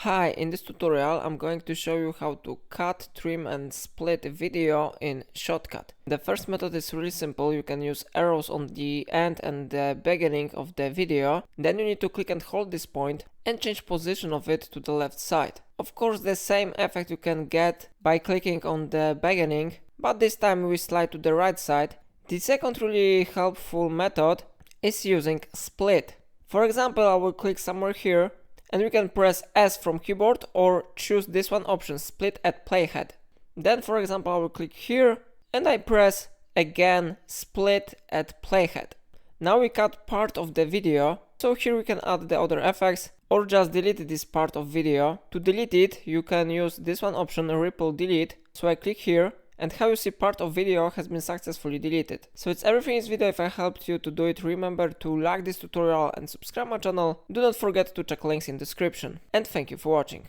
Hi, in this tutorial I'm going to show you how to cut, trim and split a video in Shotcut. The first method is really simple. You can use arrows on the end and the beginning of the video. Then you need to click and hold this point and change position of it to the left side. Of course, the same effect you can get by clicking on the beginning, but this time we slide to the right side. The second really helpful method is using split. For example, I will click somewhere here and we can press S from keyboard or choose this one option, split at playhead. Then for example I will click here and I press again split at playhead. Now we cut part of the video, so here we can add the other effects or just delete this part of video. To delete it you can use this one option, ripple delete. So I click here and how you see part of video has been successfully deleted. So it's everything in this video. If I helped you to do it, remember to like this tutorial and subscribe my channel. Do not forget to check links in description. And thank you for watching.